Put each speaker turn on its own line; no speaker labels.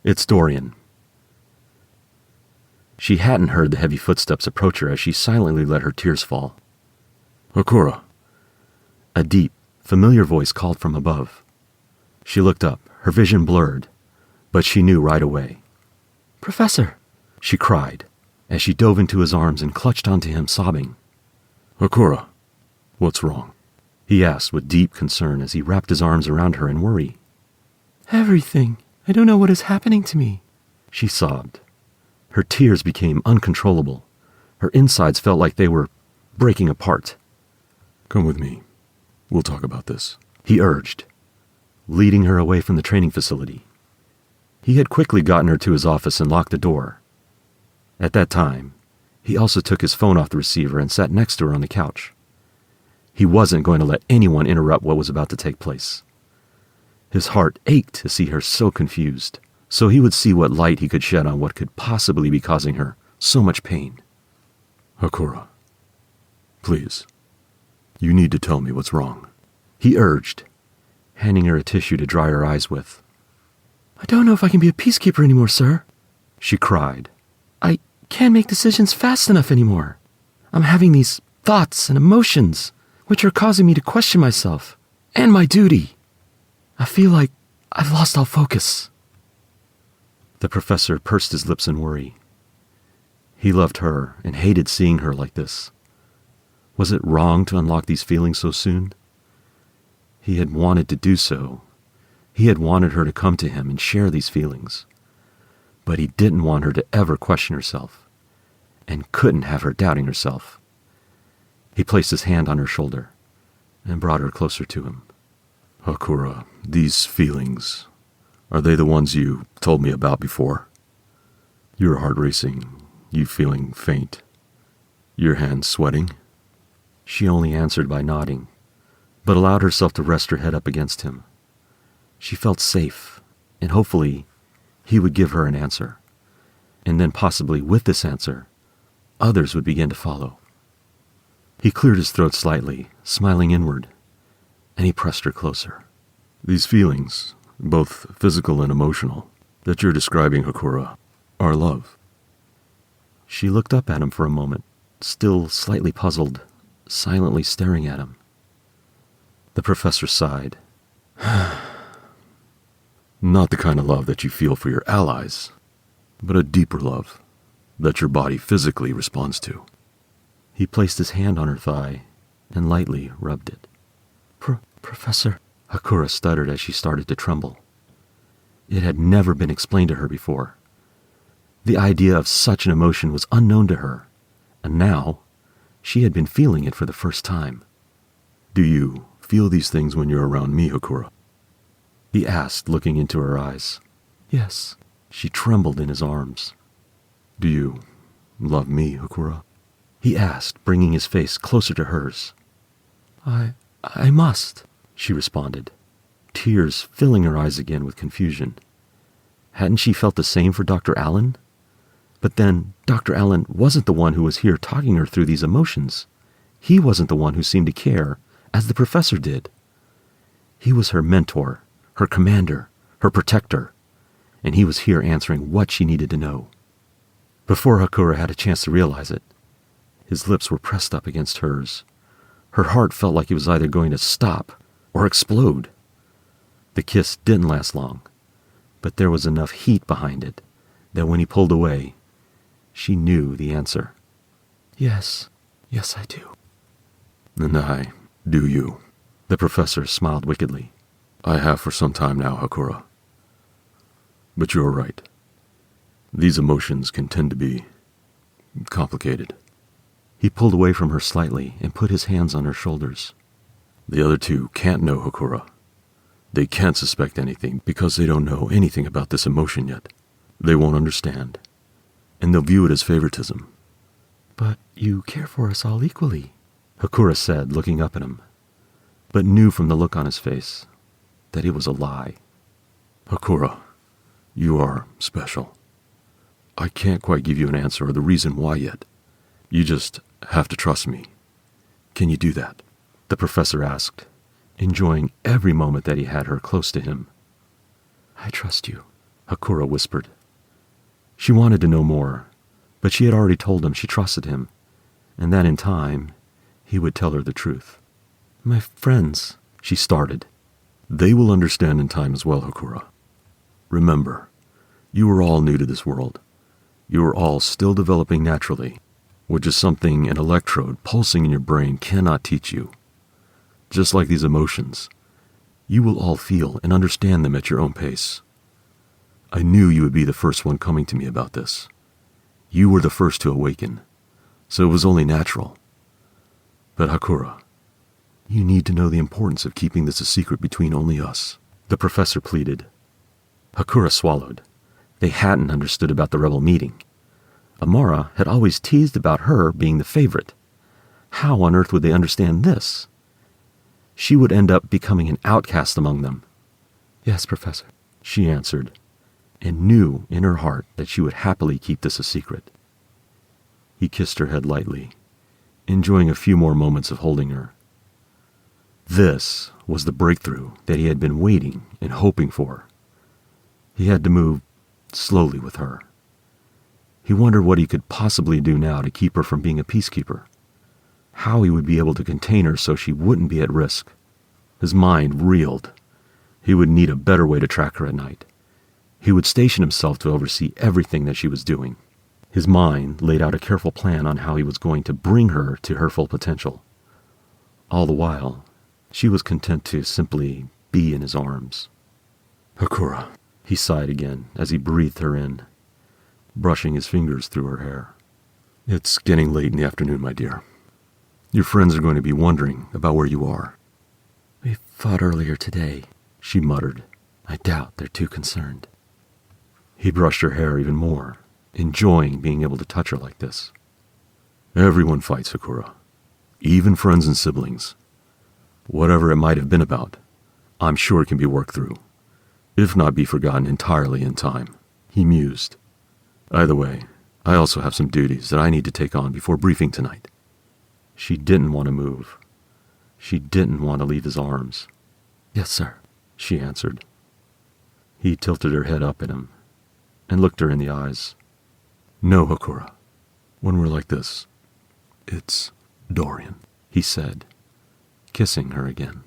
It's Dorian. She hadn't heard the heavy footsteps approach her as she silently let her tears fall. Hakura. A deep, familiar voice called from above. She looked up, her vision blurred, but she knew right away. Professor, she cried, as she dove into his arms and clutched onto him, sobbing. Hakura, what's wrong? He asked with deep concern as he wrapped his arms around her in worry. Everything. I don't know what is happening to me, she sobbed. Her tears became uncontrollable. Her insides felt like they were breaking apart. Come with me. We'll talk about this, he urged, leading her away from the training facility. He had quickly gotten her to his office and locked the door. At that time, he also took his phone off the receiver and sat next to her on the couch. He wasn't going to let anyone interrupt what was about to take place. His heart ached to see her so confused, so he would see what light he could shed on what could possibly be causing her so much pain. Hakura, please, you need to tell me what's wrong, he urged, handing her a tissue to dry her eyes with. I don't know if I can be a peacekeeper anymore, sir, she cried. I can't make decisions fast enough anymore. I'm having these thoughts and emotions, which are causing me to question myself and my duty. I feel like I've lost all focus. The professor pursed his lips in worry. He loved her and hated seeing her like this. Was it wrong to unlock these feelings so soon? He had wanted to do so. He had wanted her to come to him and share these feelings. But he didn't want her to ever question herself, and couldn't have her doubting herself. He placed his hand on her shoulder and brought her closer to him. Hakura, these feelings, are they the ones you told me about before? Your heart racing, you feeling faint, your hands sweating? She only answered by nodding, but allowed herself to rest her head up against him. She felt safe, and hopefully he would give her an answer. And then possibly with this answer, others would begin to follow. He cleared his throat slightly, smiling inward, and he pressed her closer. These feelings, both physical and emotional, that you're describing, Hakura, are love. She looked up at him for a moment, still slightly puzzled, silently staring at him. The professor sighed. Not the kind of love that you feel for your allies, but a deeper love that your body physically responds to. He placed his hand on her thigh and lightly rubbed it. Professor, Hakura stuttered as she started to tremble. It had never been explained to her before. The idea of such an emotion was unknown to her, and now she had been feeling it for the first time. Do you feel these things when you're around me, Hakura? He asked, looking into her eyes. Yes. She trembled in his arms. Do you love me, Hakura? He asked, bringing his face closer to hers. I must, she responded, tears filling her eyes again with confusion. Hadn't she felt the same for Dr. Allen? But then Dr. Allen wasn't the one who was here talking her through these emotions. He wasn't the one who seemed to care, as the professor did. He was her mentor, her commander, her protector, and he was here answering what she needed to know. Before Hakura had a chance to realize it, his lips were pressed up against hers. Her heart felt like it was either going to stop or explode. The kiss didn't last long, but there was enough heat behind it that when he pulled away, she knew the answer. Yes, I do. And I do you. The professor smiled wickedly. I have for some time now, Hakura. But you're right. These emotions can tend to be complicated. He pulled away from her slightly and put his hands on her shoulders. The other two can't know, Hakura. They can't suspect anything because they don't know anything about this emotion yet. They won't understand, and they'll view it as favoritism. But you care for us all equally, Hakura said, looking up at him, but knew from the look on his face that it was a lie. Hakura, you are special. I can't quite give you an answer or the reason why yet. You just have to trust me. Can you do that? The professor asked, enjoying every moment that he had her close to him. I trust you, Hakura whispered. She wanted to know more, but she had already told him she trusted him, and that in time, he would tell her the truth. My friends, she started. They will understand in time as well, Hakura. Remember, you are all new to this world. You are all still developing naturally, which is something an electrode pulsing in your brain cannot teach you. Just like these emotions, you will all feel and understand them at your own pace. I knew you would be the first one coming to me about this. You were the first to awaken, so it was only natural. But Hakura, you need to know the importance of keeping this a secret between only us, the professor pleaded. Hakura swallowed. They hadn't understood about the rebel meeting. Amara had always teased about her being the favorite. How on earth would they understand this? She would end up becoming an outcast among them. Yes, Professor, she answered, and knew in her heart that she would happily keep this a secret. He kissed her head lightly, enjoying a few more moments of holding her. This was the breakthrough that he had been waiting and hoping for. He had to move slowly with her. He wondered what he could possibly do now to keep her from being a peacekeeper. How he would be able to contain her so she wouldn't be at risk. His mind reeled. He would need a better way to track her at night. He would station himself to oversee everything that she was doing. His mind laid out a careful plan on how he was going to bring her to her full potential. All the while, she was content to simply be in his arms. Hakura, he sighed again as he breathed her in, brushing his fingers through her hair. It's getting late in the afternoon, my dear. Your friends are going to be wondering about where you are. We fought earlier today, she muttered. I doubt they're too concerned. He brushed her hair even more, enjoying being able to touch her like this. Everyone fights, Hakura. Even friends and siblings. Whatever it might have been about, I'm sure it can be worked through, if not be forgotten entirely in time, he mused. Either way, I also have some duties that I need to take on before briefing tonight. She didn't want to move. She didn't want to leave his arms. Yes, sir, she answered. He tilted her head up at him and looked her in the eyes. No, Hakura. When we're like this, it's Dorian, he said, kissing her again.